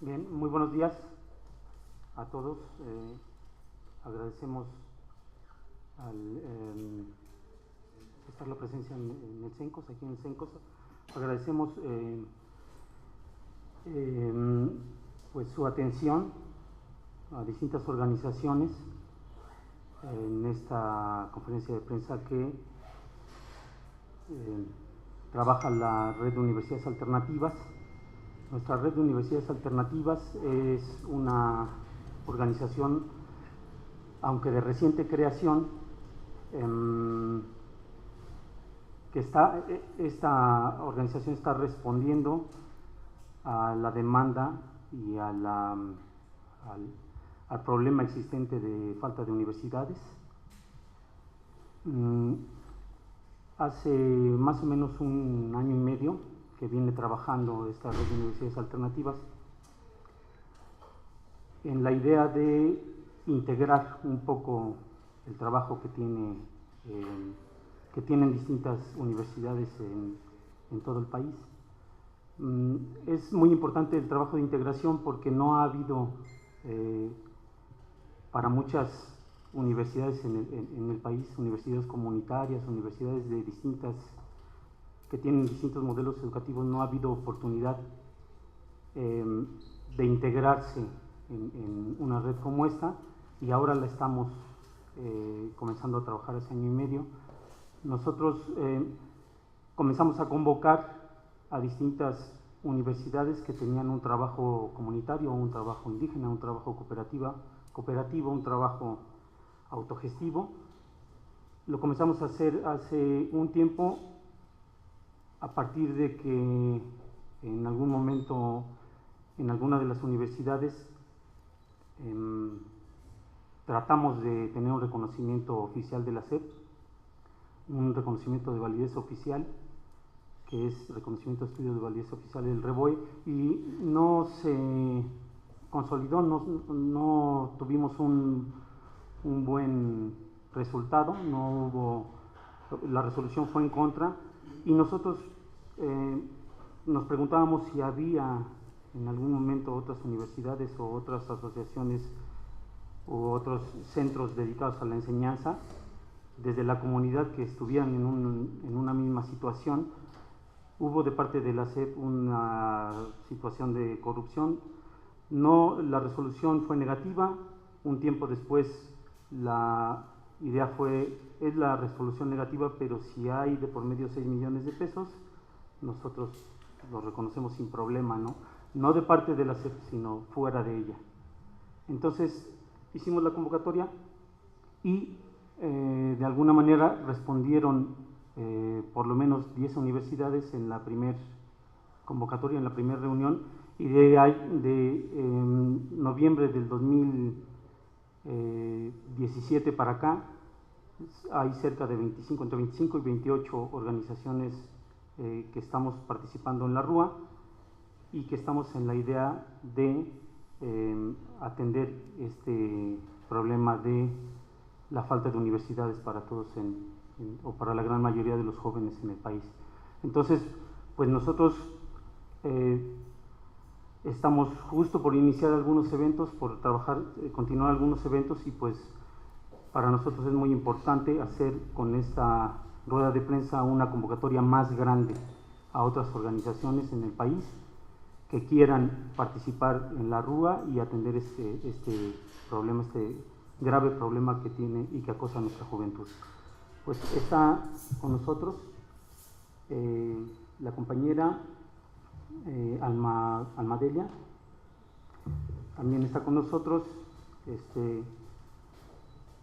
Bien, muy buenos días a todos. Agradecemos estar la presencia en el CENCOS, aquí en el CENCOS. Agradecemos pues su atención a distintas organizaciones en esta conferencia de prensa que trabaja la Red de Universidades Alternativas. Nuestra Red de Universidades Alternativas es una organización, aunque de reciente creación, esta organización está respondiendo a la demanda y a al problema existente de falta de universidades. Hace más o menos un año y medio que viene trabajando esta Red de Universidades Alternativas en la idea de integrar un poco el trabajo que tienen distintas universidades en todo el país. Es muy importante el trabajo de integración porque no ha habido para muchas universidades en el país, universidades comunitarias, universidades de que tienen distintos modelos educativos, no ha habido oportunidad de integrarse en una red como esta, y ahora la estamos comenzando a trabajar hace año y medio. Nosotros comenzamos a convocar a distintas universidades que tenían un trabajo comunitario, un trabajo indígena, un trabajo cooperativo, un trabajo autogestivo. Lo comenzamos a hacer hace un tiempo a partir de que en algún momento en alguna de las universidades tratamos de tener un reconocimiento oficial de la SEP, un reconocimiento de validez oficial, que es reconocimiento de estudio de validez oficial del REVOE, y no se consolidó, no tuvimos un buen resultado, la resolución fue en contra, y nosotros nos preguntábamos si había en algún momento otras universidades o otras asociaciones u otros centros dedicados a la enseñanza desde la comunidad que estuvieran en una misma situación. Hubo de parte de la SEP una situación de corrupción. La resolución fue negativa. Un tiempo después la idea es la resolución negativa, pero si hay de por medio 6 millones de pesos, nosotros lo reconocemos sin problema, no de parte de la SEP, sino fuera de ella. Entonces hicimos la convocatoria y de alguna manera respondieron por lo menos 10 universidades en la primera convocatoria, en la primera reunión, y de noviembre del 2017 para acá hay cerca de entre 25 y 28 organizaciones que estamos participando en la RUA y que estamos en la idea de atender este problema de la falta de universidades para todos o para la gran mayoría de los jóvenes en el país. Entonces, pues nosotros estamos justo por iniciar algunos eventos, por continuar algunos eventos, y pues para nosotros es muy importante hacer con esta rueda de prensa una convocatoria más grande a otras organizaciones en el país que quieran participar en la RUA y atender este problema, este grave problema que tiene y que acosa a nuestra juventud. Pues está con nosotros la compañera Almadelia, también está con nosotros.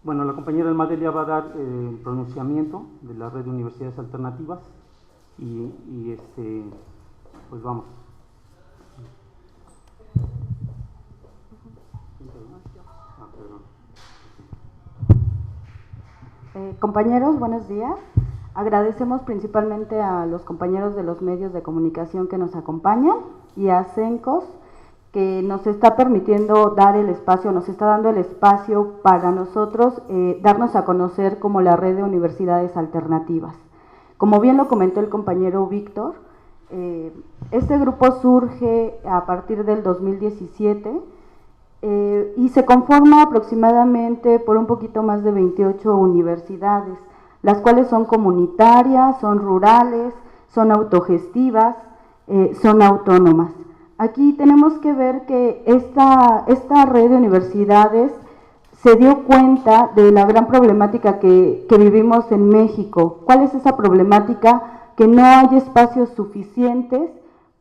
Bueno, la compañera Almadelia va a dar el pronunciamiento de la Red de Universidades Alternativas y pues vamos. Compañeros, buenos días. Agradecemos principalmente a los compañeros de los medios de comunicación que nos acompañan y a CENCOS, que nos está permitiendo dar el espacio, nos está dando el espacio para nosotros darnos a conocer como la Red de Universidades Alternativas. Como bien lo comentó el compañero Víctor, Este grupo surge a partir del 2017 y se conforma aproximadamente por un poquito más de 28 universidades, las cuales son comunitarias, son rurales, son autogestivas, son autónomas. Aquí tenemos que ver que esta red de universidades se dio cuenta de la gran problemática que vivimos en México. ¿Cuál es esa problemática? Que no hay espacios suficientes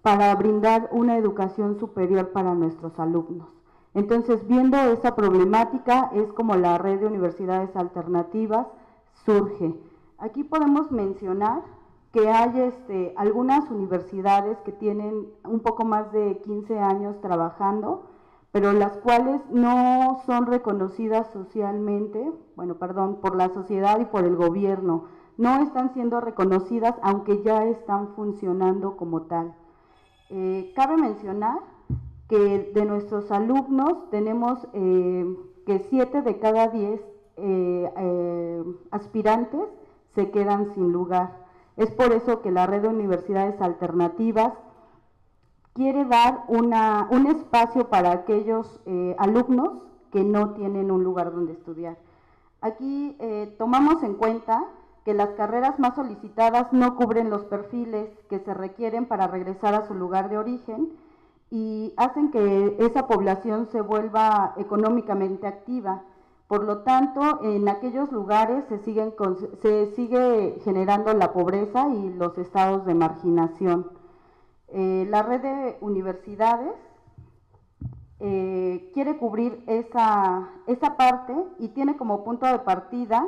para brindar una educación superior para nuestros alumnos. Entonces, viendo esa problemática, es como la red de universidades alternativas surge. Aquí podemos mencionar que hay algunas universidades que tienen un poco más de 15 años trabajando, pero las cuales no son reconocidas socialmente, por la sociedad y por el gobierno. No están siendo reconocidas, aunque ya están funcionando como tal. Cabe mencionar que de nuestros alumnos tenemos que 7 de cada 10 aspirantes se quedan sin lugar. Es por eso que la red de universidades alternativas quiere dar un espacio para aquellos alumnos que no tienen un lugar donde estudiar. Aquí tomamos en cuenta que las carreras más solicitadas no cubren los perfiles que se requieren para regresar a su lugar de origen y hacen que esa población se vuelva económicamente activa. Por lo tanto, en aquellos lugares se sigue generando la pobreza y los estados de marginación. La red de universidades quiere cubrir esa parte y tiene como punto de partida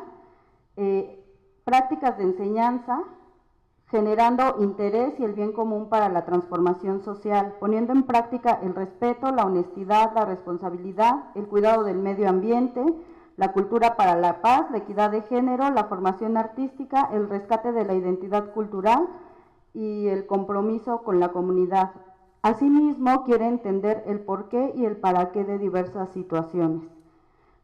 prácticas de enseñanza, generando interés y el bien común para la transformación social, poniendo en práctica el respeto, la honestidad, la responsabilidad, el cuidado del medio ambiente, la cultura para la paz, la equidad de género, la formación artística, el rescate de la identidad cultural y el compromiso con la comunidad. Asimismo, quiere entender el porqué y el para qué de diversas situaciones.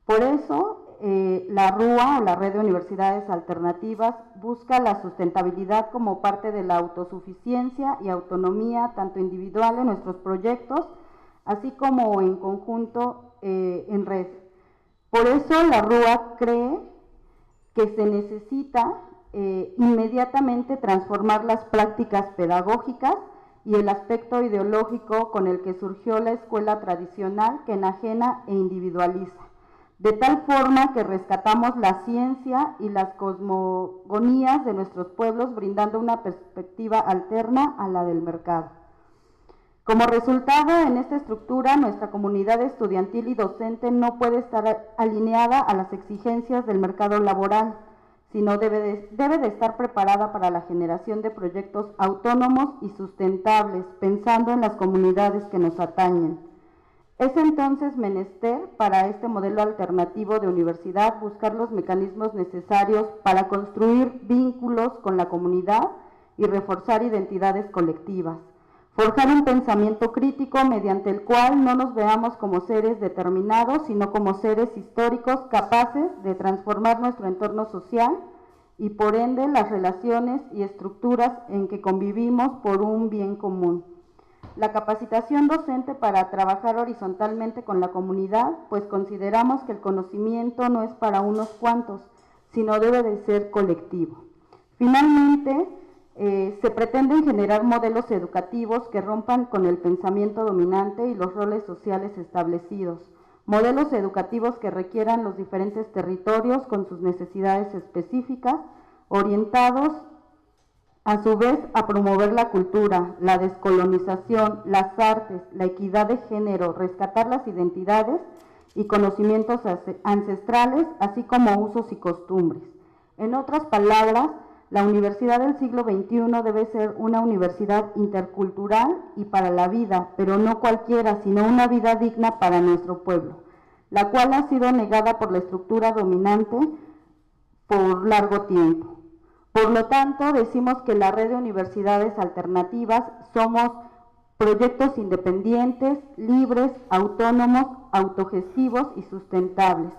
Por eso, la RUA, o la Red de Universidades Alternativas, busca la sustentabilidad como parte de la autosuficiencia y autonomía, tanto individual en nuestros proyectos, así como en conjunto en red. Por eso la RUA cree que se necesita inmediatamente transformar las prácticas pedagógicas y el aspecto ideológico con el que surgió la escuela tradicional, que enajena e individualiza, de tal forma que rescatamos la ciencia y las cosmogonías de nuestros pueblos, brindando una perspectiva alterna a la del mercado. Como resultado, en esta estructura, nuestra comunidad estudiantil y docente no puede estar alineada a las exigencias del mercado laboral, sino debe de estar preparada para la generación de proyectos autónomos y sustentables, pensando en las comunidades que nos atañen. Es entonces menester para este modelo alternativo de universidad buscar los mecanismos necesarios para construir vínculos con la comunidad y reforzar identidades colectivas. Forjar un pensamiento crítico mediante el cual no nos veamos como seres determinados, sino como seres históricos capaces de transformar nuestro entorno social y por ende las relaciones y estructuras en que convivimos por un bien común. La capacitación docente para trabajar horizontalmente con la comunidad, pues consideramos que el conocimiento no es para unos cuantos, sino debe de ser colectivo. Finalmente, se pretenden generar modelos educativos que rompan con el pensamiento dominante y los roles sociales establecidos, modelos educativos que requieran los diferentes territorios con sus necesidades específicas, orientados a su vez a promover la cultura, la descolonización, las artes, la equidad de género, rescatar las identidades y conocimientos ancestrales, así como usos y costumbres. En otras palabras, la universidad del siglo XXI debe ser una universidad intercultural y para la vida, pero no cualquiera, sino una vida digna para nuestro pueblo, la cual ha sido negada por la estructura dominante por largo tiempo. Por lo tanto, decimos que la red de universidades alternativas somos proyectos independientes, libres, autónomos, autogestivos y sustentables.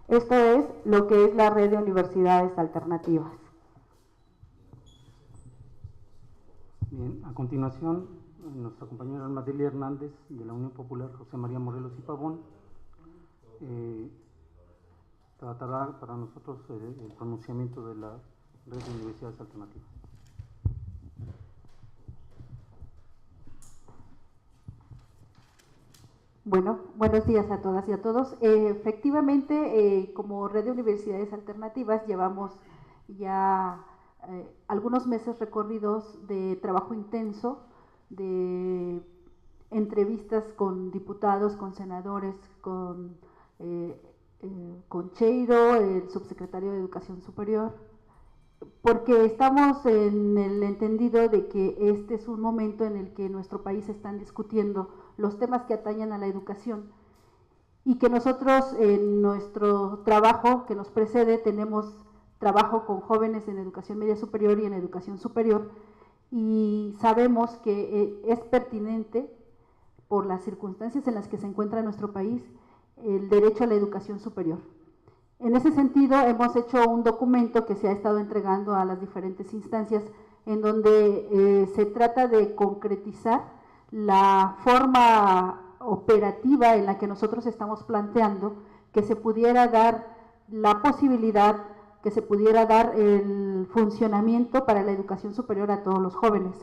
Esto es lo que es la red de universidades alternativas. Bien, a continuación, nuestra compañera Almadelia Hernández, de la Unión Popular José María Morelos y Pavón, tratará para nosotros el pronunciamiento de la Red de Universidades Alternativas. Bueno, buenos días a todas y a todos. Efectivamente, como Red de Universidades Alternativas llevamos ya algunos meses recorridos de trabajo intenso, de entrevistas con diputados, con senadores, con Cheiro, el subsecretario de Educación Superior, porque estamos en el entendido de que este es un momento en el que en nuestro país se están discutiendo los temas que atañen a la educación y que nosotros en nuestro trabajo que nos precede tenemos trabajo con jóvenes en educación media superior y en educación superior, y sabemos que es pertinente por las circunstancias en las que se encuentra nuestro país el derecho a la educación superior. En ese sentido, hemos hecho un documento que se ha estado entregando a las diferentes instancias en donde se trata de concretizar la forma operativa en la que nosotros estamos planteando que se pudiera dar la posibilidad, que se pudiera dar el funcionamiento para la educación superior a todos los jóvenes.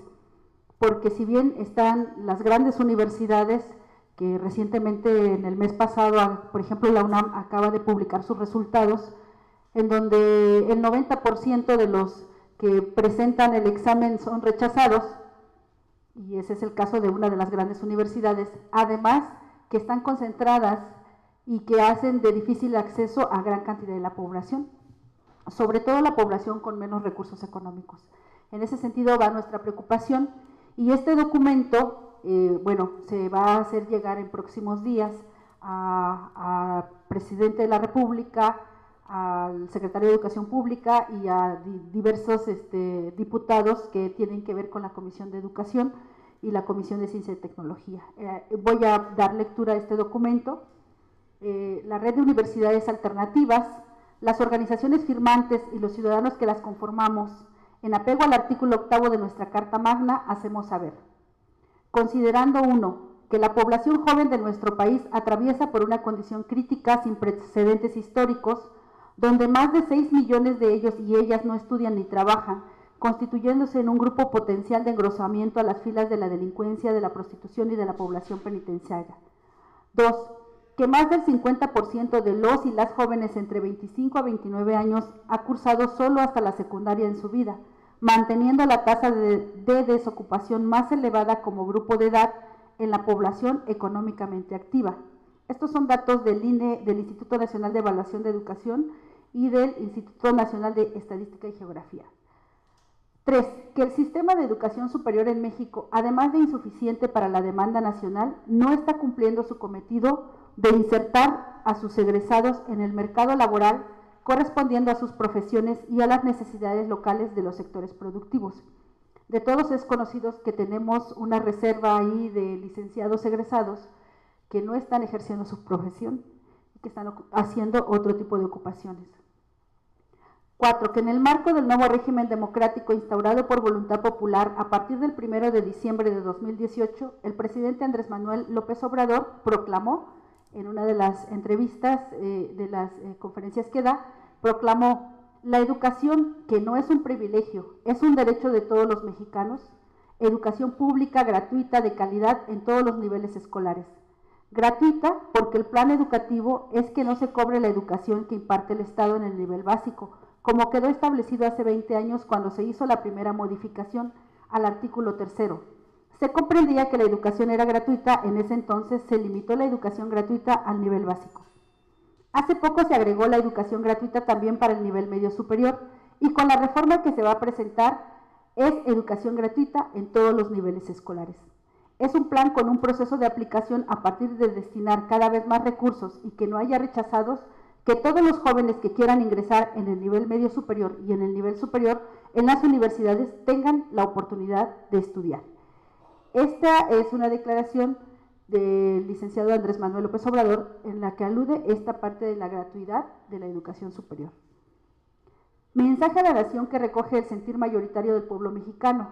Porque si bien están las grandes universidades, que recientemente en el mes pasado, por ejemplo, la UNAM acaba de publicar sus resultados, en donde el 90% de los que presentan el examen son rechazados, y ese es el caso de una de las grandes universidades, además que están concentradas y que hacen de difícil acceso a gran cantidad de la población, sobre todo la población con menos recursos económicos. En ese sentido va nuestra preocupación, y este documento se va a hacer llegar en próximos días al presidente de la República, al secretario de Educación Pública y a diversos diputados que tienen que ver con la Comisión de Educación y la Comisión de Ciencia y Tecnología. Voy a dar lectura a este documento. La Red de Universidades Alternativas, las organizaciones firmantes y los ciudadanos que las conformamos, en apego al artículo 8 de nuestra Carta Magna, hacemos saber: considerando 1, que la población joven de nuestro país atraviesa por una condición crítica sin precedentes históricos, donde más de 6 millones de ellos y ellas no estudian ni trabajan, constituyéndose en un grupo potencial de engrosamiento a las filas de la delincuencia, de la prostitución y de la población penitenciaria. 2, que más del 50% de los y las jóvenes entre 25 a 29 años ha cursado solo hasta la secundaria en su vida, manteniendo la tasa de desocupación más elevada como grupo de edad en la población económicamente activa. Estos son datos del INE, del Instituto Nacional de Evaluación de Educación y del Instituto Nacional de Estadística y Geografía. 3, que el sistema de educación superior en México, además de insuficiente para la demanda nacional, no está cumpliendo su cometido de insertar a sus egresados en el mercado laboral correspondiendo a sus profesiones y a las necesidades locales de los sectores productivos. De todos es conocido que tenemos una reserva ahí de licenciados egresados que no están ejerciendo su profesión y que están haciendo otro tipo de ocupaciones. 4, que en el marco del nuevo régimen democrático instaurado por voluntad popular a partir del 1 de diciembre de 2018, el presidente Andrés Manuel López Obrador proclamó, en una de las entrevistas de las conferencias que da, proclamó: la educación, que no es un privilegio, es un derecho de todos los mexicanos, educación pública, gratuita, de calidad en todos los niveles escolares. Gratuita porque el plan educativo es que no se cobre la educación que imparte el Estado en el nivel básico, como quedó establecido hace 20 años cuando se hizo la primera modificación al artículo 3. Se comprendía que la educación era gratuita, en ese entonces se limitó la educación gratuita al nivel básico. Hace poco se agregó la educación gratuita también para el nivel medio superior, y con la reforma que se va a presentar es educación gratuita en todos los niveles escolares. Es un plan con un proceso de aplicación a partir de destinar cada vez más recursos y que no haya rechazados, que todos los jóvenes que quieran ingresar en el nivel medio superior y en el nivel superior en las universidades tengan la oportunidad de estudiar. Esta es una declaración del licenciado Andrés Manuel López Obrador en la que alude esta parte de la gratuidad de la educación superior. Mensaje a la nación que recoge el sentir mayoritario del pueblo mexicano.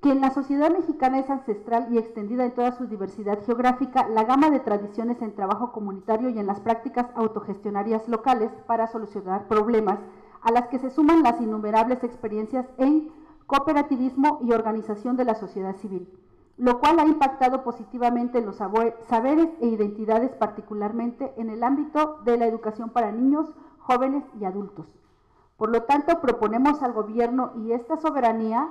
que en la sociedad mexicana es ancestral y extendida en toda su diversidad geográfica la gama de tradiciones en trabajo comunitario y en las prácticas autogestionarias locales para solucionar problemas, a las que se suman las innumerables experiencias en cooperativismo y organización de la sociedad civil, lo cual ha impactado positivamente en los saberes e identidades, particularmente en el ámbito de la educación para niños, jóvenes y adultos. Por lo tanto, proponemos al Gobierno y esta soberanía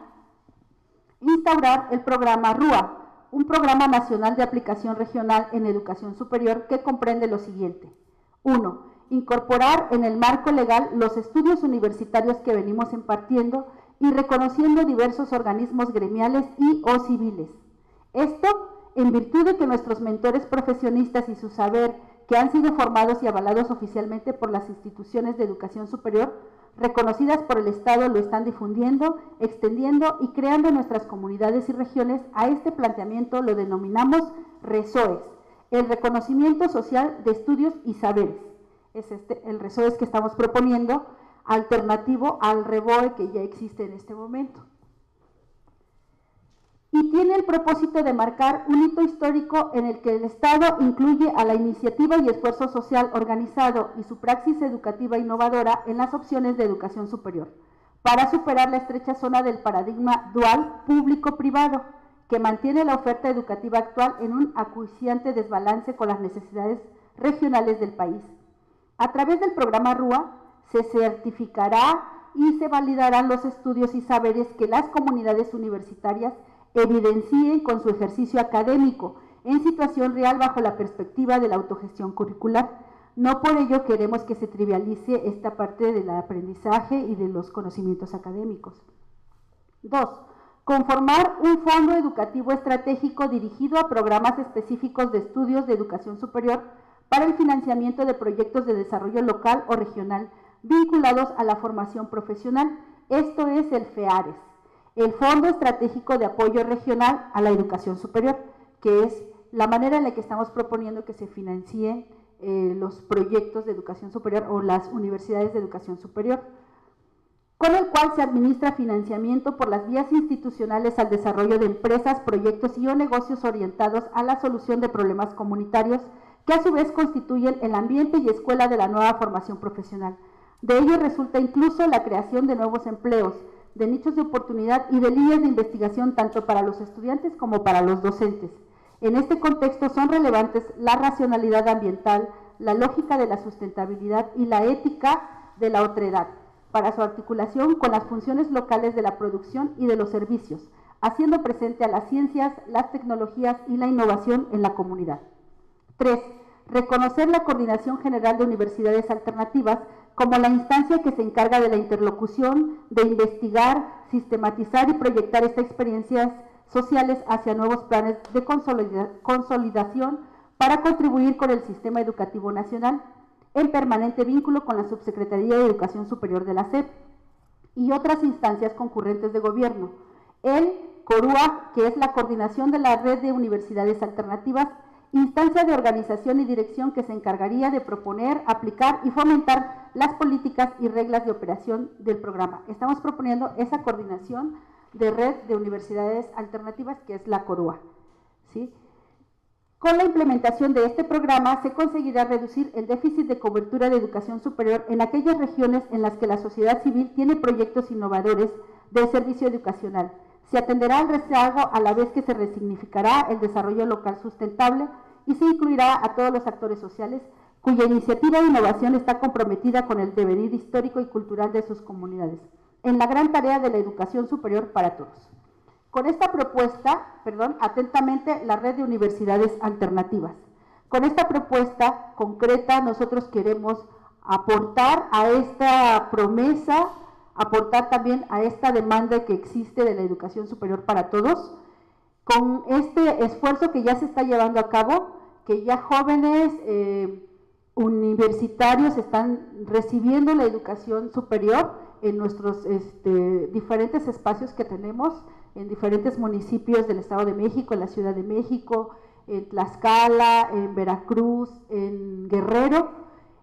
instaurar el programa RUA, un programa nacional de aplicación regional en educación superior que comprende lo siguiente. 1. Incorporar en el marco legal los estudios universitarios que venimos impartiendo y reconociendo diversos organismos gremiales y o civiles. Esto en virtud de que nuestros mentores profesionistas y su saber, que han sido formados y avalados oficialmente por las instituciones de educación superior, reconocidas por el Estado, lo están difundiendo, extendiendo y creando en nuestras comunidades y regiones. A este planteamiento lo denominamos RESOES, el reconocimiento social de estudios y saberes. Es el RESOES que estamos proponiendo, alternativo al REBOE que ya existe en este momento. Y tiene el propósito de marcar un hito histórico en el que el Estado incluye a la iniciativa y esfuerzo social organizado y su praxis educativa innovadora en las opciones de educación superior, para superar la estrecha zona del paradigma dual público-privado, que mantiene la oferta educativa actual en un acuciante desbalance con las necesidades regionales del país. A través del programa RUA se certificará y se validarán los estudios y saberes que las comunidades universitarias evidencien con su ejercicio académico en situación real bajo la perspectiva de la autogestión curricular. No por ello queremos que se trivialice esta parte del aprendizaje y de los conocimientos académicos. 2. Conformar un fondo educativo estratégico dirigido a programas específicos de estudios de educación superior para el financiamiento de proyectos de desarrollo local o regional vinculados a la formación profesional. Esto es el FEARES, el Fondo Estratégico de Apoyo Regional a la Educación Superior, que es la manera en la que estamos proponiendo que se financien los proyectos de educación superior o las universidades de educación superior, con el cual se administra financiamiento por las vías institucionales al desarrollo de empresas, proyectos y o negocios orientados a la solución de problemas comunitarios que a su vez constituyen el ambiente y escuela de la nueva formación profesional. De ello resulta incluso la creación de nuevos empleos, de nichos de oportunidad y de líneas de investigación tanto para los estudiantes como para los docentes. En este contexto son relevantes la racionalidad ambiental, la lógica de la sustentabilidad y la ética de la otredad, para su articulación con las funciones locales de la producción y de los servicios, haciendo presente a las ciencias, las tecnologías y la innovación en la comunidad. 3. Reconocer la Coordinación General de Universidades Alternativas como la instancia que se encarga de la interlocución, de investigar, sistematizar y proyectar estas experiencias sociales hacia nuevos planes de consolidación para contribuir con el sistema educativo nacional, en permanente vínculo con la Subsecretaría de Educación Superior de la SEP y otras instancias concurrentes de gobierno. El CORUA, que es la Coordinación de la Red de Universidades Alternativas, instancia de organización y dirección que se encargaría de proponer, aplicar y fomentar las políticas y reglas de operación del programa. Estamos proponiendo esa coordinación de red de universidades alternativas, que es la CORUA, ¿sí? Con la implementación de este programa se conseguirá reducir el déficit de cobertura de educación superior en aquellas regiones en las que la sociedad civil tiene proyectos innovadores del servicio educacional. Se atenderá al rezago a la vez que se resignificará el desarrollo local sustentable y se incluirá a todos los actores sociales cuya iniciativa de innovación está comprometida con el devenir histórico y cultural de sus comunidades, en la gran tarea de la educación superior para todos. Con esta propuesta, atentamente la Red de Universidades Alternativas. Con esta propuesta concreta nosotros queremos aportar a esta promesa, aportar también a esta demanda que existe de la educación superior para todos, con este esfuerzo que ya se está llevando a cabo, que ya jóvenes universitarios están recibiendo la educación superior en nuestros diferentes espacios que tenemos, en diferentes municipios del Estado de México, en la Ciudad de México, en Tlaxcala, en Veracruz, en Guerrero,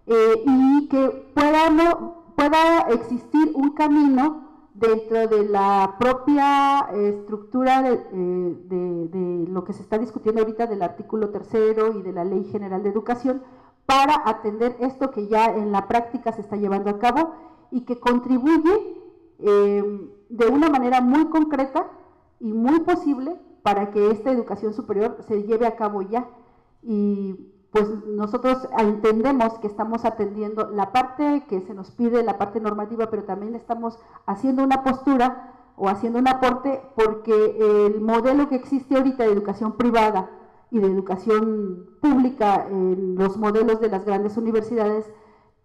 y que pueda existir un camino dentro de la propia estructura de lo que se está discutiendo ahorita del artículo 3º y de la Ley General de Educación, para atender esto que ya en la práctica se está llevando a cabo y que contribuye de una manera muy concreta y muy posible para que esta educación superior se lleve a cabo ya. Y pues nosotros entendemos que estamos atendiendo la parte que se nos pide, la parte normativa, pero también estamos haciendo una postura o haciendo un aporte, porque el modelo que existe ahorita de educación privada y de educación pública en los modelos de las grandes universidades,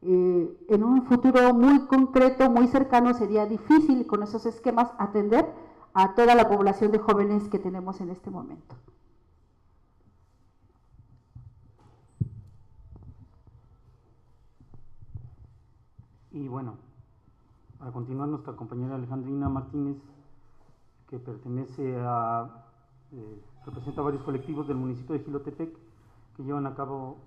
en un futuro muy concreto, muy cercano, sería difícil con esos esquemas atender a toda la población de jóvenes que tenemos en este momento. Y bueno, para continuar, nuestra compañera Alejandrina Martínez, que pertenece a, representa a varios colectivos del municipio de Jilotepec, que llevan a cabo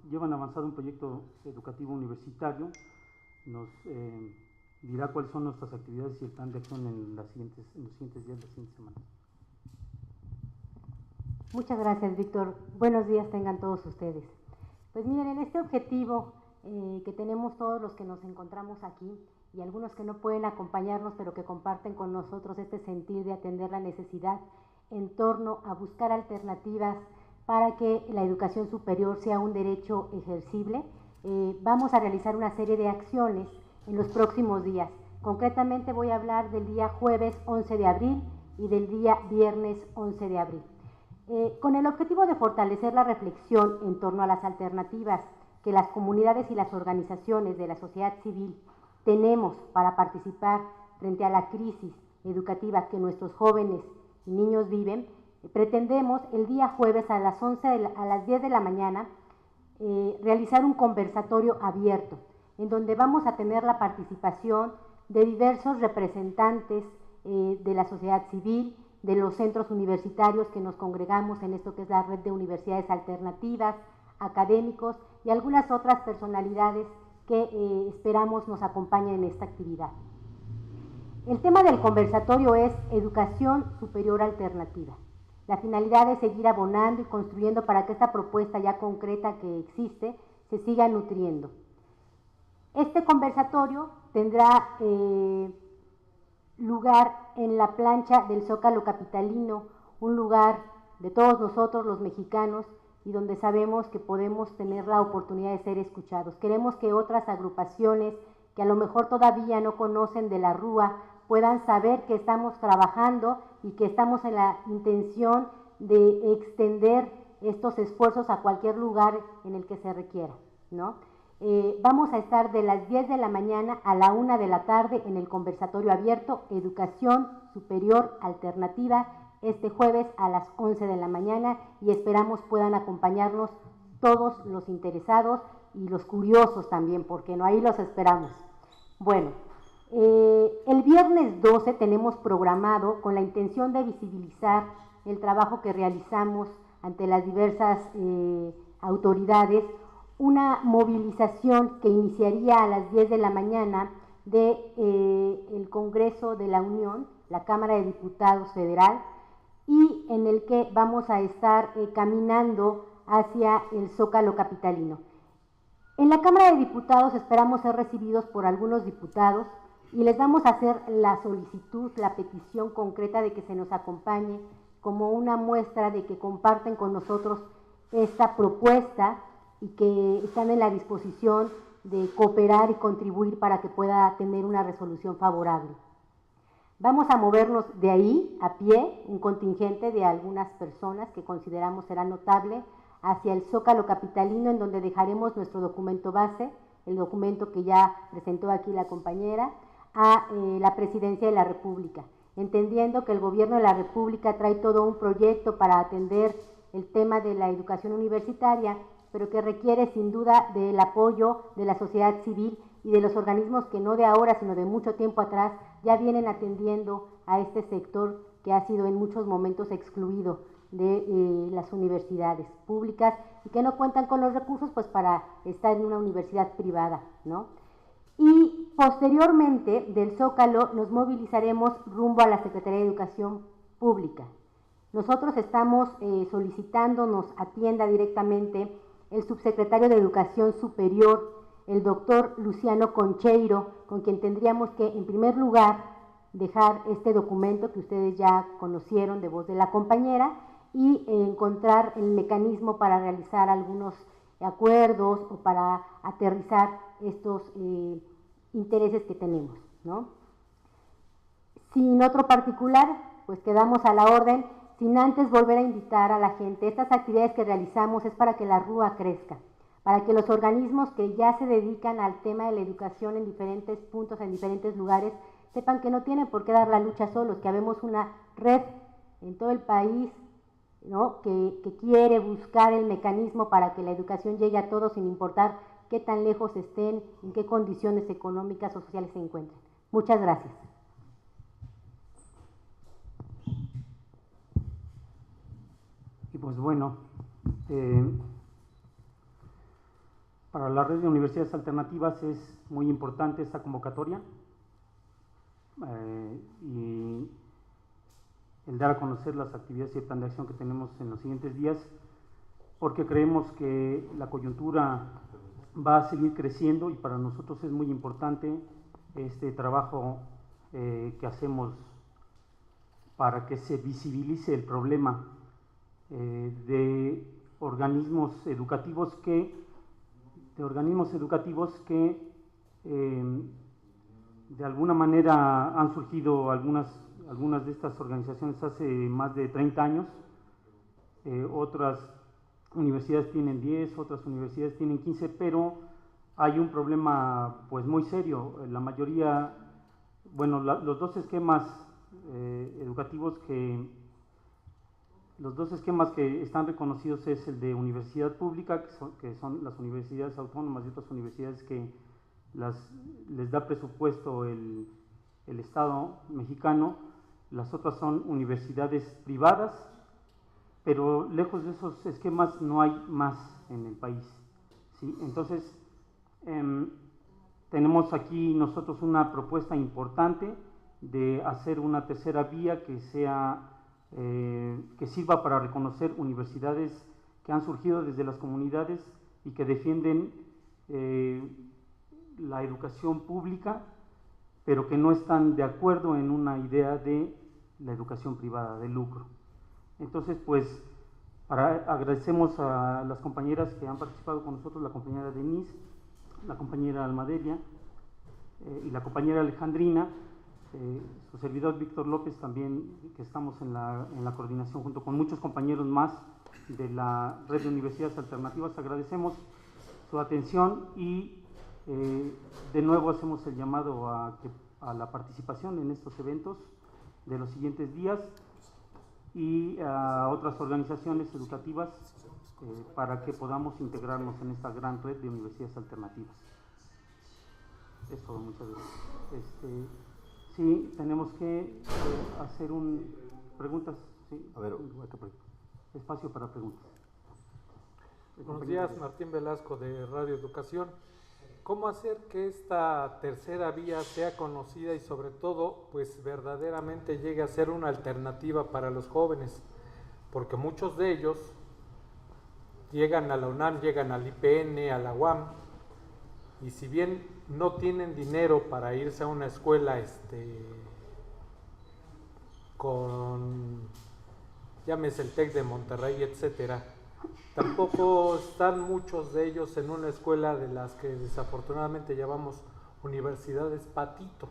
llevan avanzado un proyecto educativo universitario. Nos dirá cuáles son nuestras actividades y el plan de acción en los siguientes días, las siguientes semanas. Muchas gracias, Víctor. Buenos días tengan todos ustedes. Pues miren, en este objetivo que tenemos todos los que nos encontramos aquí, y algunos que no pueden acompañarnos, pero que comparten con nosotros este sentir de atender la necesidad en torno a buscar alternativas para que la educación superior sea un derecho ejercible, vamos a realizar una serie de acciones en los próximos días. Concretamente voy a hablar del día jueves 11 de abril y del día viernes 11 de abril. Con el objetivo de fortalecer la reflexión en torno a las alternativas que las comunidades y las organizaciones de la sociedad civil tenemos para participar frente a la crisis educativa que nuestros jóvenes y niños viven, pretendemos el día jueves a las 10 de la mañana realizar un conversatorio abierto, en donde vamos a tener la participación de diversos representantes de la sociedad civil, de los centros universitarios que nos congregamos en esto que es la red de universidades alternativas, académicos y algunas otras personalidades que esperamos nos acompañen en esta actividad. El tema del conversatorio es educación superior alternativa. La finalidad es seguir abonando y construyendo para que esta propuesta ya concreta que existe se siga nutriendo. Este conversatorio tendrá lugar en la plancha del Zócalo capitalino, un lugar de todos nosotros los mexicanos y donde sabemos que podemos tener la oportunidad de ser escuchados. Queremos que otras agrupaciones que a lo mejor todavía no conocen de la RUA puedan saber que estamos trabajando y que estamos en la intención de extender estos esfuerzos a cualquier lugar en el que se requiera, ¿no? Vamos a estar de las 10 de la mañana a la 1 de la tarde en el conversatorio abierto Educación Superior Alternativa, este jueves a las 11 de la mañana, y esperamos puedan acompañarnos todos los interesados y los curiosos también, porque no, ahí los esperamos. Bueno, el viernes 12 tenemos programado, con la intención de visibilizar el trabajo que realizamos ante las diversas autoridades, una movilización que iniciaría a las 10 de la mañana del Congreso de la Unión, la Cámara de Diputados Federal, y en el que vamos a estar caminando hacia el Zócalo capitalino. En la Cámara de Diputados esperamos ser recibidos por algunos diputados y les vamos a hacer la solicitud, la petición concreta de que se nos acompañe como una muestra de que comparten con nosotros esta propuesta y que están en la disposición de cooperar y contribuir para que pueda tener una resolución favorable. Vamos a movernos de ahí a pie, un contingente de algunas personas que consideramos será notable, hacia el Zócalo capitalino, en donde dejaremos nuestro documento base, el documento que ya presentó aquí la compañera, a la Presidencia de la República, entendiendo que el Gobierno de la República trae todo un proyecto para atender el tema de la educación universitaria, pero que requiere sin duda del apoyo de la sociedad civil y de los organismos que no de ahora, sino de mucho tiempo atrás, ya vienen atendiendo a este sector que ha sido en muchos momentos excluido de las universidades públicas y que no cuentan con los recursos pues para estar en una universidad privada, ¿no? Y posteriormente del Zócalo nos movilizaremos rumbo a la Secretaría de Educación Pública. Nosotros estamos solicitando nos atienda directamente el subsecretario de Educación Superior, el doctor Luciano Concheiro, con quien tendríamos que, en primer lugar, dejar este documento que ustedes ya conocieron de voz de la compañera y encontrar el mecanismo para realizar algunos acuerdos o para aterrizar estos intereses que tenemos, ¿no? Sin otro particular, pues quedamos a la orden, sin antes volver a invitar a la gente. Estas actividades que realizamos es para que la RUA crezca, para que los organismos que ya se dedican al tema de la educación en diferentes puntos, en diferentes lugares, sepan que no tienen por qué dar la lucha solos, que habemos una red en todo el país, ¿no?, que quiere buscar el mecanismo para que la educación llegue a todos sin importar qué tan lejos estén, en qué condiciones económicas o sociales se encuentren. Muchas gracias. Y pues bueno, para la red de universidades alternativas es muy importante esta convocatoria y el dar a conocer las actividades y el plan de acción que tenemos en los siguientes días, porque creemos que la coyuntura va a seguir creciendo y para nosotros es muy importante este trabajo que hacemos para que se visibilice el problema de organismos educativos que de alguna manera han surgido algunas de estas organizaciones hace más de 30 años, otras universidades tienen 10, otras universidades tienen 15, pero hay un problema pues muy serio. La mayoría, bueno, los dos esquemas educativos los dos esquemas que están reconocidos es el de universidad pública, que son las universidades autónomas y otras universidades que les da presupuesto el Estado mexicano. Las otras son universidades privadas, pero lejos de esos esquemas no hay más en el país, ¿sí? Entonces, tenemos aquí nosotros una propuesta importante de hacer una tercera vía que sirva para reconocer universidades que han surgido desde las comunidades y que defienden la educación pública, pero que no están de acuerdo en una idea de la educación privada, de lucro. Entonces, pues, agradecemos a las compañeras que han participado con nosotros, la compañera Denise, la compañera Almadelia y la compañera Alejandrina, su servidor Víctor López también, que estamos en la coordinación junto con muchos compañeros más de la red de universidades alternativas. Agradecemos su atención y de nuevo hacemos el llamado a la participación en estos eventos de los siguientes días y a otras organizaciones educativas para que podamos integrarnos en esta gran red de universidades alternativas. Es todo, muchas gracias. Sí, tenemos que hacer preguntas. Sí, a ver, espacio para preguntas. Buenos días, Martín Velasco de Radio Educación. ¿Cómo hacer que esta tercera vía sea conocida y sobre todo, pues verdaderamente llegue a ser una alternativa para los jóvenes? Porque muchos de ellos llegan a la UNAM, llegan al IPN, a la UAM, y si bien no tienen dinero para irse a una escuela llámese el TEC de Monterrey, etcétera, tampoco están muchos de ellos en una escuela de las que desafortunadamente llamamos universidades patito,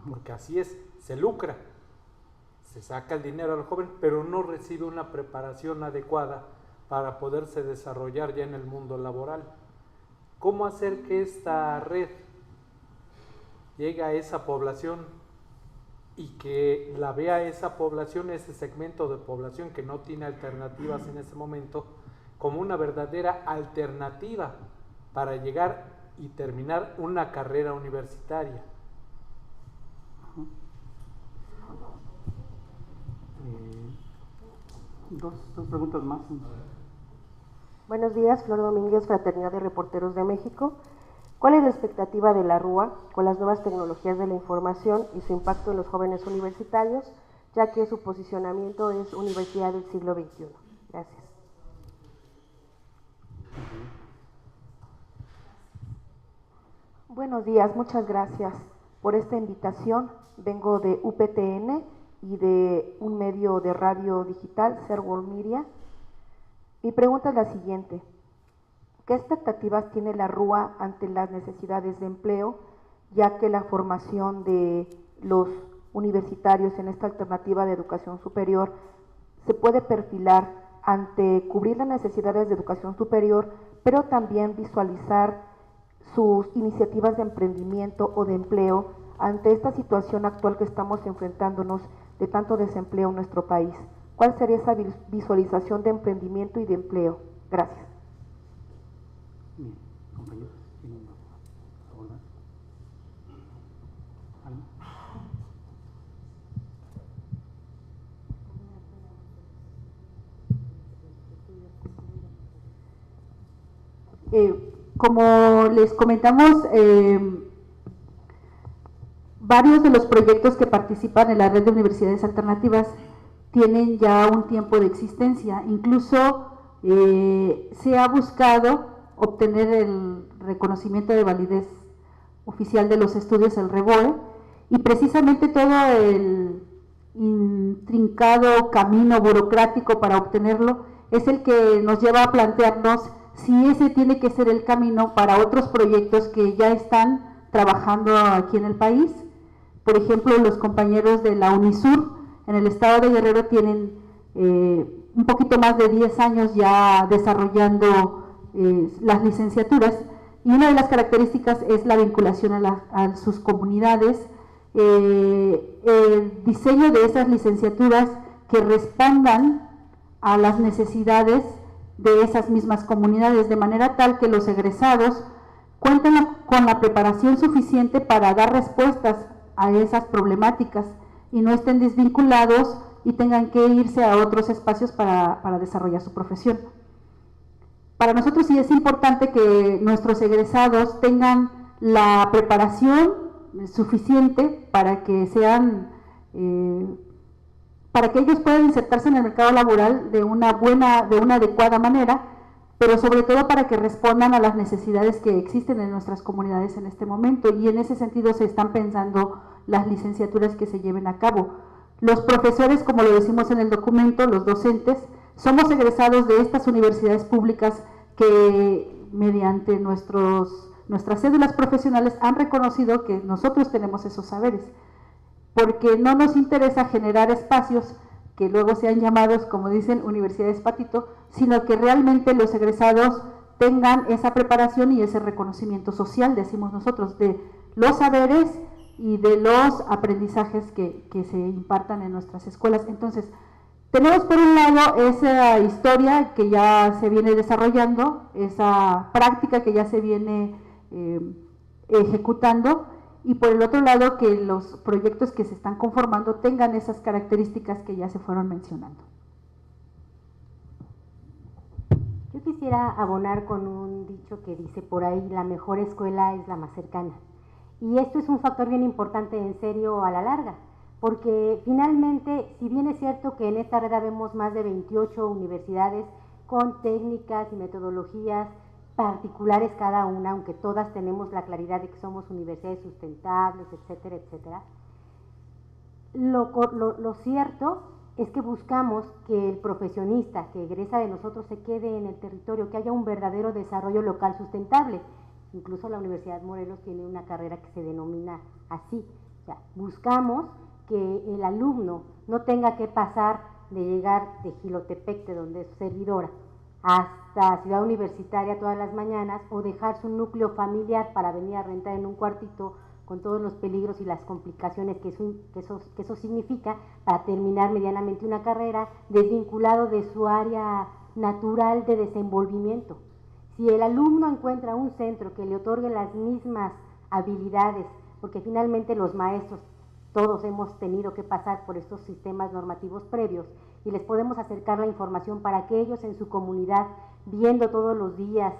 porque así es, se lucra, se saca el dinero al joven, pero no recibe una preparación adecuada para poderse desarrollar ya en el mundo laboral. ¿Cómo hacer que esta red llegue a esa población y que la vea esa población, ese segmento de población que no tiene alternativas en ese momento, como una verdadera alternativa para llegar y terminar una carrera universitaria? dos preguntas más. Buenos días, Flor Domínguez, Fraternidad de Reporteros de México. ¿Cuál es la expectativa de la RUA con las nuevas tecnologías de la información y su impacto en los jóvenes universitarios, ya que su posicionamiento es Universidad del Siglo XXI? Gracias. Buenos días, muchas gracias por esta invitación. Vengo de UPTN y de un medio de radio digital, Ser World Media. Mi pregunta es la siguiente: ¿qué expectativas tiene la RUA ante las necesidades de empleo, ya que la formación de los universitarios en esta alternativa de educación superior se puede perfilar ante cubrir las necesidades de educación superior, pero también visualizar sus iniciativas de emprendimiento o de empleo ante esta situación actual que estamos enfrentándonos de tanto desempleo en nuestro país? ¿Cuál sería esa visualización de emprendimiento y de empleo? Gracias. Bien, compañeros, ¿quieren abordar? Como les comentamos, varios de los proyectos que participan en la red de universidades alternativas tienen ya un tiempo de existencia. Incluso se ha buscado obtener el reconocimiento de validez oficial de los estudios, el REVOE, y precisamente todo el intrincado camino burocrático para obtenerlo es el que nos lleva a plantearnos si ese tiene que ser el camino para otros proyectos que ya están trabajando aquí en el país. Por ejemplo, los compañeros de la UNISUR en el estado de Guerrero tienen un poquito más de 10 años ya desarrollando las licenciaturas, y una de las características es la vinculación a sus comunidades, el diseño de esas licenciaturas que respondan a las necesidades de esas mismas comunidades, de manera tal que los egresados cuenten con la preparación suficiente para dar respuestas a esas problemáticas y no estén desvinculados y tengan que irse a otros espacios para desarrollar su profesión. Para nosotros sí es importante que nuestros egresados tengan la preparación suficiente para que sean para que ellos puedan insertarse en el mercado laboral de una adecuada manera, pero sobre todo para que respondan a las necesidades que existen en nuestras comunidades en este momento, y en ese sentido se están pensando las licenciaturas que se lleven a cabo. Los profesores, como lo decimos en el documento, los docentes, somos egresados de estas universidades públicas que mediante nuestras cédulas profesionales han reconocido que nosotros tenemos esos saberes, porque no nos interesa generar espacios que luego sean llamados, como dicen, universidades patito, sino que realmente los egresados tengan esa preparación y ese reconocimiento social, decimos nosotros, de los saberes y de los aprendizajes que se impartan en nuestras escuelas. Entonces, tenemos por un lado esa historia que ya se viene desarrollando, esa práctica que ya se viene ejecutando, y por el otro lado que los proyectos que se están conformando tengan esas características que ya se fueron mencionando. Yo quisiera abonar con un dicho que dice por ahí: la mejor escuela es la más cercana. Y esto es un factor bien importante, en serio, a la larga, porque finalmente, si bien es cierto que en esta red vemos más de 28 universidades con técnicas y metodologías particulares cada una, aunque todas tenemos la claridad de que somos universidades sustentables, etcétera, etcétera, lo cierto es que buscamos que el profesionista que egresa de nosotros se quede en el territorio, que haya un verdadero desarrollo local sustentable. Incluso la Universidad Morelos tiene una carrera que se denomina así. O sea, buscamos que el alumno no tenga que pasar de llegar de Jilotepec, de donde es su servidora, hasta Ciudad Universitaria todas las mañanas, o dejar su núcleo familiar para venir a rentar en un cuartito con todos los peligros y las complicaciones que eso significa, para terminar medianamente una carrera, desvinculado de su área natural de desenvolvimiento. Si el alumno encuentra un centro que le otorgue las mismas habilidades, porque finalmente los maestros, todos hemos tenido que pasar por estos sistemas normativos previos, y les podemos acercar la información para que ellos en su comunidad, viendo todos los días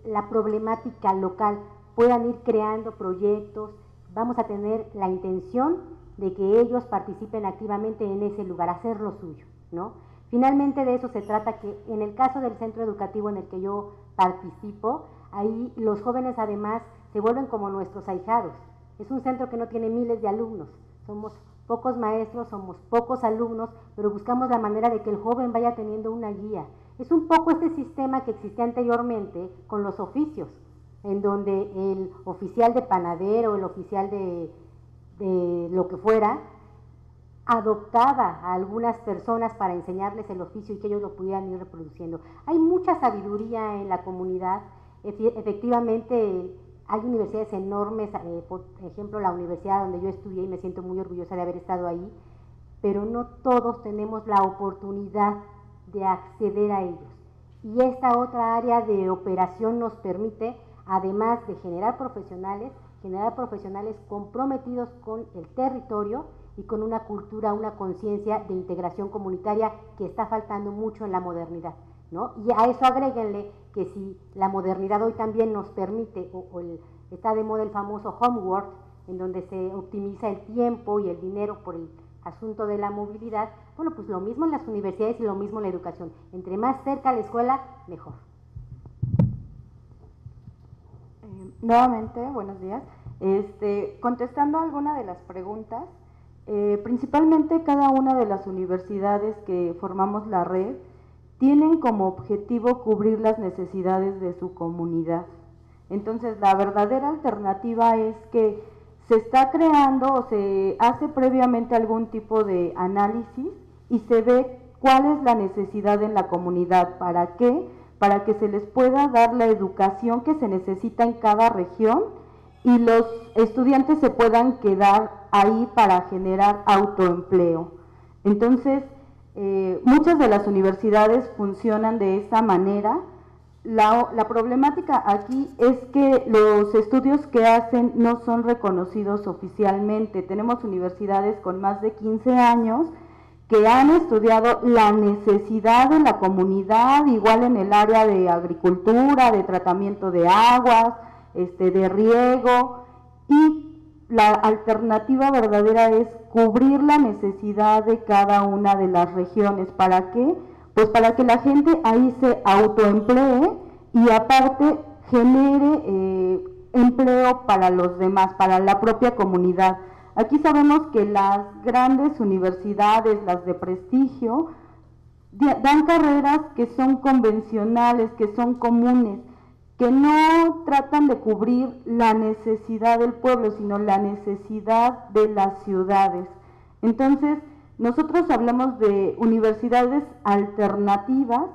la problemática local, puedan ir creando proyectos. Vamos a tener la intención de que ellos participen activamente en ese lugar, hacer lo suyo, ¿no? Finalmente de eso se trata, que en el caso del centro educativo en el que yo participo, ahí los jóvenes además se vuelven como nuestros ahijados. Es un centro que no tiene miles de alumnos, somos pocos maestros, somos pocos alumnos, pero buscamos la manera de que el joven vaya teniendo una guía. Es un poco este sistema que existía anteriormente con los oficios, en donde el oficial de panadero, el oficial de lo que fuera, adoptaba a algunas personas para enseñarles el oficio y que ellos lo pudieran ir reproduciendo. Hay mucha sabiduría en la comunidad. Efectivamente, hay universidades enormes, por ejemplo, la universidad donde yo estudié, y me siento muy orgullosa de haber estado ahí, pero no todos tenemos la oportunidad de acceder a ellos. Y esta otra área de operación nos permite, además de generar profesionales comprometidos con el territorio y con una cultura, una conciencia de integración comunitaria que está faltando mucho en la modernidad, ¿no? Y a eso agréguenle que si la modernidad hoy también nos permite, está de moda el famoso homework, en donde se optimiza el tiempo y el dinero por el asunto de la movilidad, bueno, pues lo mismo en las universidades y lo mismo en la educación. Entre más cerca a la escuela, mejor. Nuevamente, buenos días. Contestando a alguna de las preguntas, principalmente cada una de las universidades que formamos la red tienen como objetivo cubrir las necesidades de su comunidad. Entonces, la verdadera alternativa es que se está creando o se hace previamente algún tipo de análisis y se ve cuál es la necesidad en la comunidad. ¿Para qué? Para que se les pueda dar la educación que se necesita en cada región y los estudiantes se puedan quedar ahí para generar autoempleo. Entonces, muchas de las universidades funcionan de esa manera. La problemática aquí es que los estudios que hacen no son reconocidos oficialmente. Tenemos universidades con más de 15 años que han estudiado la necesidad de la comunidad, igual en el área de agricultura, de tratamiento de aguas, de riego, y la alternativa verdadera es cubrir la necesidad de cada una de las regiones. ¿Para qué? Pues para que la gente ahí se autoemplee y aparte genere empleo para los demás, para la propia comunidad. Aquí sabemos que las grandes universidades, las de prestigio, dan carreras que son convencionales, que son comunes, que no tratan de cubrir la necesidad del pueblo, sino la necesidad de las ciudades. Entonces, nosotros hablamos de universidades alternativas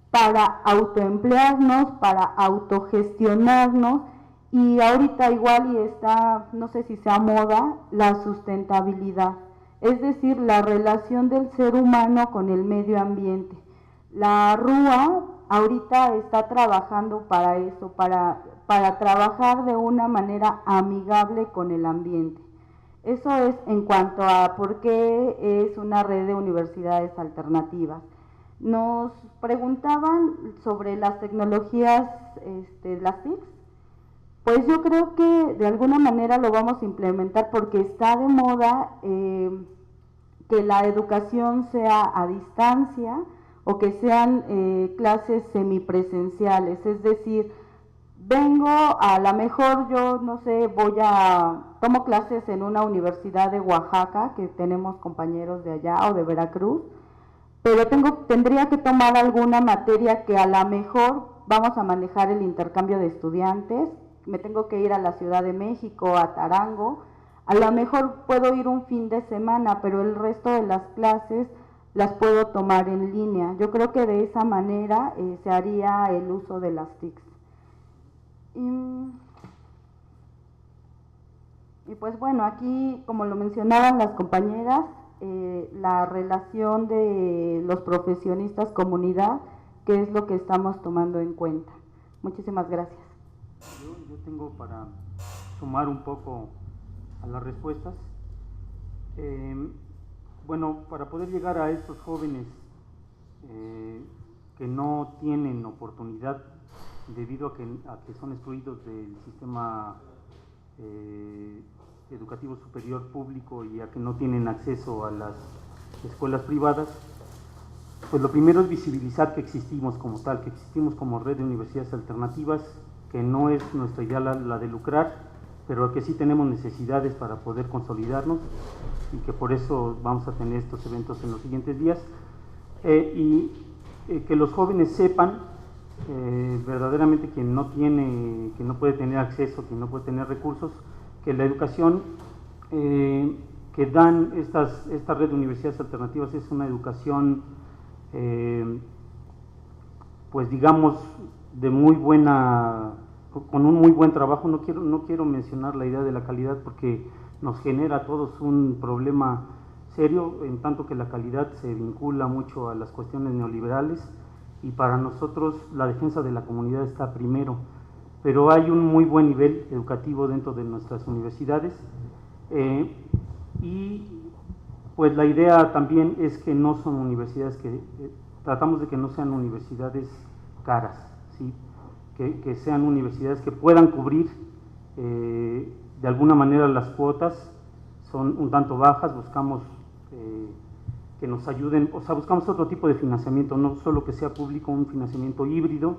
para autoemplearnos, para autogestionarnos, y ahorita igual y está, no sé si sea moda, la sustentabilidad, es decir, la relación del ser humano con el medio ambiente. La RUA ahorita está trabajando para eso, para trabajar de una manera amigable con el ambiente. Eso es en cuanto a por qué es una red de universidades alternativas. Nos preguntaban sobre las tecnologías, las TICs. Pues yo creo que de alguna manera lo vamos a implementar porque está de moda que la educación sea a distancia o que sean clases semipresenciales, es decir, vengo, a lo mejor yo, no sé, tomo clases en una universidad de Oaxaca, que tenemos compañeros de allá, o de Veracruz, pero tendría que tomar alguna materia que a lo mejor vamos a manejar el intercambio de estudiantes, me tengo que ir a la Ciudad de México, a Tarango, a lo mejor puedo ir un fin de semana, pero el resto de las clases las puedo tomar en línea. Yo creo que de esa manera se haría el uso de las TICs. Y pues bueno, aquí, como lo mencionaban las compañeras, la relación de los profesionistas comunidad, que es lo que estamos tomando en cuenta. Muchísimas gracias. Yo tengo para sumar un poco a las respuestas. Bueno, para poder llegar a estos jóvenes que no tienen oportunidad debido a que son excluidos del sistema educativo superior público y a que no tienen acceso a las escuelas privadas, pues lo primero es visibilizar que existimos como tal, que existimos como red de universidades alternativas, que no es nuestra idea la de lucrar, pero que sí tenemos necesidades para poder consolidarnos y que por eso vamos a tener estos eventos en los siguientes días, y que los jóvenes sepan verdaderamente quien no puede tener acceso, quien no puede tener recursos, que la educación que dan esta red de universidades alternativas es una educación pues digamos de muy buena, con un muy buen trabajo. No quiero mencionar la idea de la calidad porque nos genera a todos un problema serio, en tanto que la calidad se vincula mucho a las cuestiones neoliberales y para nosotros la defensa de la comunidad está primero, pero hay un muy buen nivel educativo dentro de nuestras universidades y pues la idea también es que no son universidades tratamos de que no sean universidades caras, ¿sí? Que sean universidades que puedan cubrir de alguna manera las cuotas, son un tanto bajas, buscamos que nos ayuden, o sea, buscamos otro tipo de financiamiento, no solo que sea público, un financiamiento híbrido,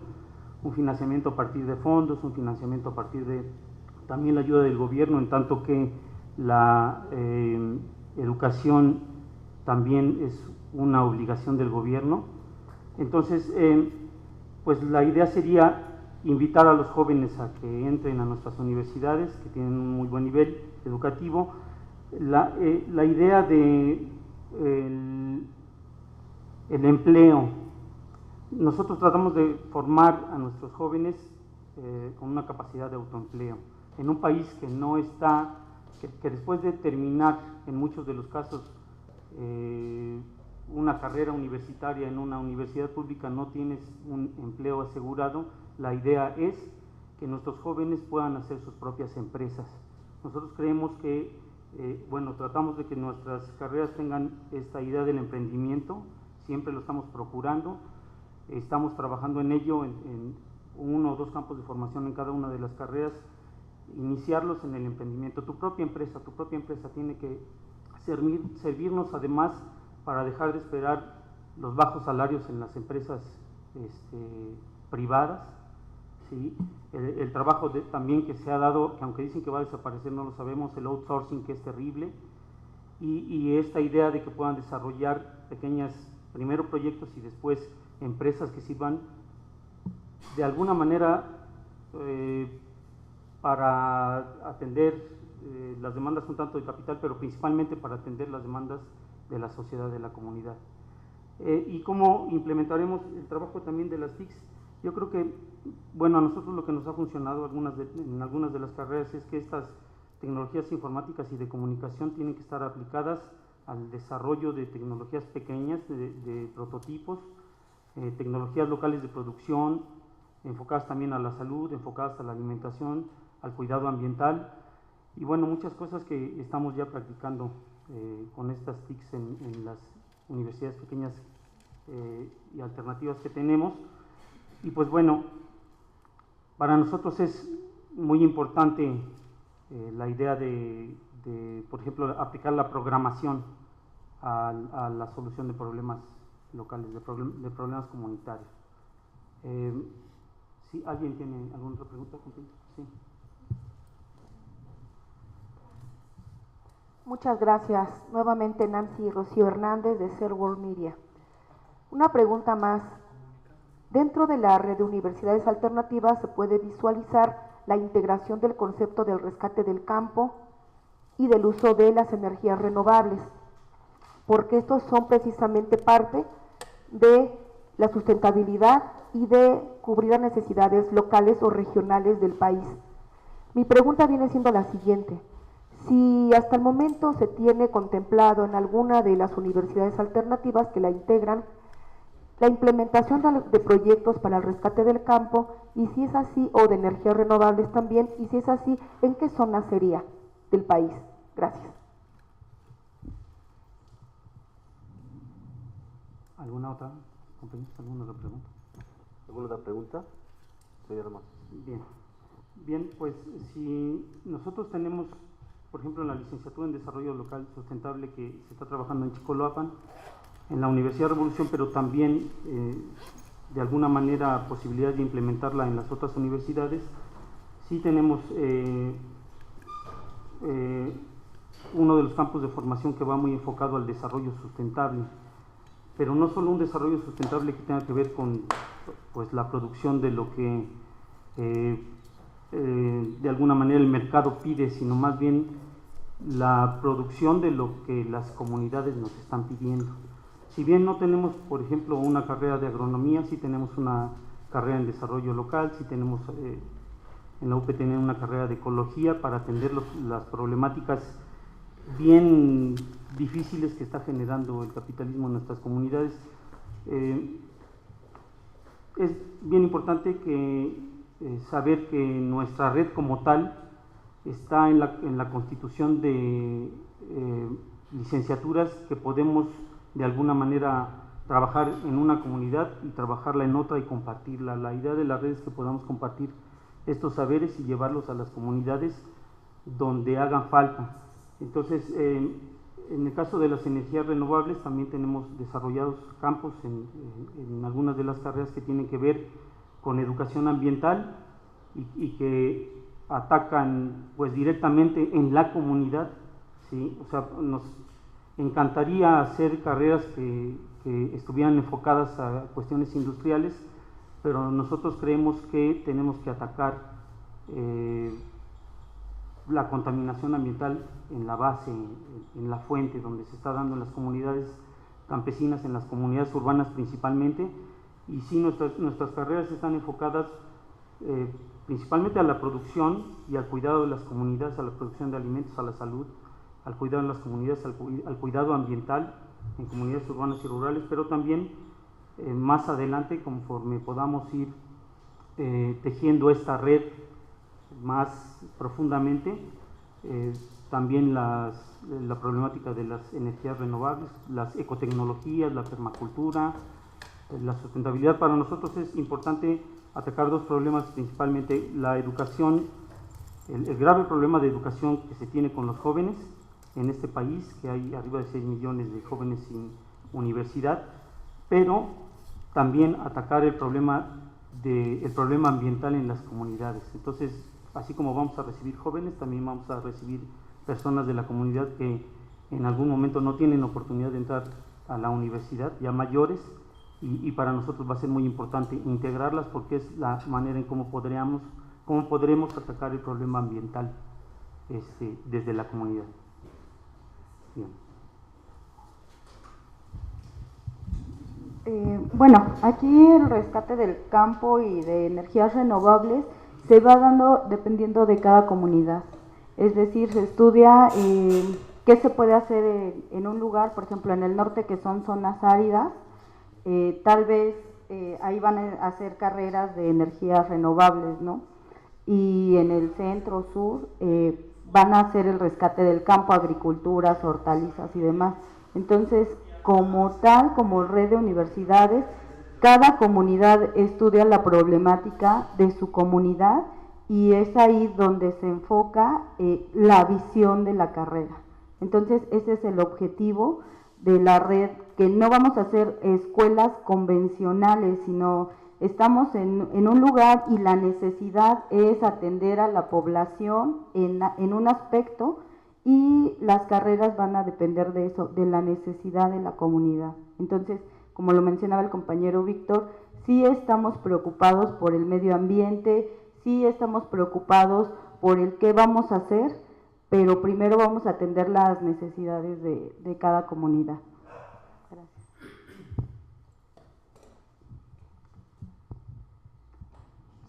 un financiamiento a partir de fondos, un financiamiento a partir de también la ayuda del gobierno, en tanto que la educación también es una obligación del gobierno. Entonces, pues la idea sería invitar a los jóvenes a que entren a nuestras universidades, que tienen un muy buen nivel educativo. La idea de el empleo, nosotros tratamos de formar a nuestros jóvenes con una capacidad de autoempleo. En un país que no está, que después de terminar en muchos de los casos una carrera universitaria en una universidad pública no tienes un empleo asegurado, la idea es que nuestros jóvenes puedan hacer sus propias empresas. Nosotros creemos que, bueno, tratamos de que nuestras carreras tengan esta idea del emprendimiento, siempre lo estamos procurando, estamos trabajando en ello, en 1 o 2 campos de formación en cada una de las carreras, iniciarlos en el emprendimiento. Tu propia empresa tiene que servirnos además para dejar de esperar los bajos salarios en las empresas privadas, ¿sí? El trabajo también que se ha dado, que aunque dicen que va a desaparecer, no lo sabemos, el outsourcing, que es terrible, y esta idea de que puedan desarrollar primero proyectos y después empresas que sirvan de alguna manera para atender las demandas un tanto de capital, pero principalmente para atender las demandas de la sociedad, de la comunidad. Y cómo implementaremos el trabajo también de las TICs. Yo creo que, bueno, a nosotros lo que nos ha funcionado en algunas de las carreras es que estas tecnologías informáticas y de comunicación tienen que estar aplicadas al desarrollo de tecnologías pequeñas, de prototipos, tecnologías locales de producción, enfocadas también a la salud, enfocadas a la alimentación, al cuidado ambiental, y bueno, muchas cosas que estamos ya practicando con estas TICs en las universidades pequeñas y alternativas que tenemos. Y pues bueno, para nosotros es muy importante la idea de, por ejemplo, aplicar la programación a la solución de problemas locales, de problemas comunitarios. ¿Sí? ¿Alguien tiene alguna otra pregunta? Sí. Muchas gracias. Nuevamente Nancy Rocío Hernández de Ser World Media. Una pregunta más. Dentro de la red de universidades alternativas se puede visualizar la integración del concepto del rescate del campo y del uso de las energías renovables, porque estos son precisamente parte de la sustentabilidad y de cubrir las necesidades locales o regionales del país. Mi pregunta viene siendo la siguiente. Si hasta el momento se tiene contemplado en alguna de las universidades alternativas que la integran, la implementación de proyectos para el rescate del campo, y si es así, o de energías renovables también, y si es así, ¿en qué zona sería del país? Gracias. ¿Alguna otra, compañeros? ¿Alguna otra pregunta? ¿Alguna otra pregunta? Señor Ramos. Bien, pues si nosotros tenemos, por ejemplo, en la licenciatura en Desarrollo Local Sustentable que se está trabajando en Chicoloapan, en la Universidad Revolución, pero también de alguna manera posibilidad de implementarla en las otras universidades, sí tenemos uno de los campos de formación que va muy enfocado al desarrollo sustentable, pero no solo un desarrollo sustentable que tenga que ver con pues la producción de lo que de alguna manera el mercado pide, sino más bien la producción de lo que las comunidades nos están pidiendo. Si bien no tenemos, por ejemplo, una carrera de agronomía, sí tenemos una carrera en desarrollo local, sí tenemos en la UPTN una carrera de ecología para atender las problemáticas bien difíciles que está generando el capitalismo en nuestras comunidades. Es bien importante que saber que nuestra red como tal está en la constitución de licenciaturas que podemos de alguna manera trabajar en una comunidad y trabajarla en otra y compartirla. La idea de la red es que podamos compartir estos saberes y llevarlos a las comunidades donde hagan falta. Entonces, en el caso de las energías renovables también tenemos desarrollados campos en algunas de las carreras que tienen que ver con educación ambiental y que atacan pues directamente en la comunidad, ¿sí? O sea, nos encantaría hacer carreras que estuvieran enfocadas a cuestiones industriales, pero nosotros creemos que tenemos que atacar la contaminación ambiental en la base, en la fuente, donde se está dando en las comunidades campesinas, en las comunidades urbanas principalmente, y sí nuestras carreras están enfocadas principalmente a la producción y al cuidado de las comunidades, a la producción de alimentos, a la salud, al cuidado de las comunidades, al cuidado ambiental en comunidades urbanas y rurales, pero también más adelante, conforme podamos ir tejiendo esta red más profundamente, también la problemática de las energías renovables, las ecotecnologías, la permacultura, la sustentabilidad. Para nosotros es importante atacar dos problemas principalmente: la educación, el grave problema de educación que se tiene con los jóvenes en este país, que hay arriba de 6 millones de jóvenes sin universidad, pero también atacar el problema ambiental en las comunidades. Entonces, así como vamos a recibir jóvenes, también vamos a recibir personas de la comunidad que en algún momento no tienen oportunidad de entrar a la universidad, ya mayores, y para nosotros va a ser muy importante integrarlas porque es la manera en cómo podremos atacar el problema ambiental desde la comunidad. Bien. Bueno, aquí el rescate del campo y de energías renovables se va dando dependiendo de cada comunidad. Es decir, se estudia qué se puede hacer en un lugar, por ejemplo, en el norte, que son zonas áridas, tal vez ahí van a hacer carreras de energías renovables, ¿no? Y en el centro, sur, van a hacer el rescate del campo, agriculturas, hortalizas y demás. Entonces, como tal, como red de universidades, cada comunidad estudia la problemática de su comunidad y es ahí donde se enfoca la visión de la carrera. Entonces, ese es el objetivo de la red, que no vamos a hacer escuelas convencionales, sino estamos en un lugar y la necesidad es atender a la población en un aspecto, y las carreras van a depender de eso, de la necesidad de la comunidad. Entonces, como lo mencionaba el compañero Víctor, sí estamos preocupados por el medio ambiente, sí estamos preocupados por el qué vamos a hacer, pero primero vamos a atender las necesidades de cada comunidad. Gracias.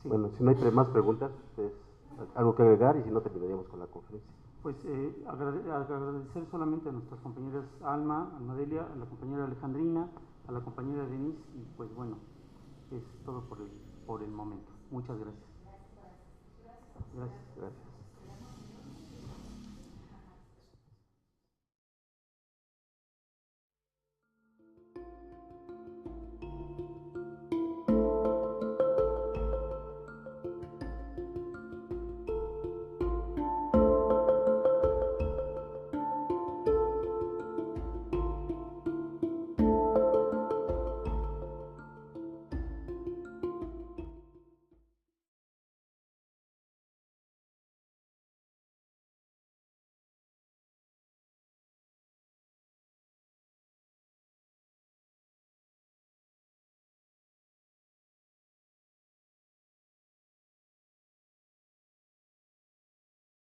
Sí. Bueno, si no hay más preguntas, pues, algo que agregar, y si no, terminaríamos con la conferencia. Pues agradecer solamente a nuestras compañeras Alma, Almadelia, a la compañera Alejandrina, a la compañera Denise, y pues bueno, es todo por el momento. Muchas gracias. Gracias.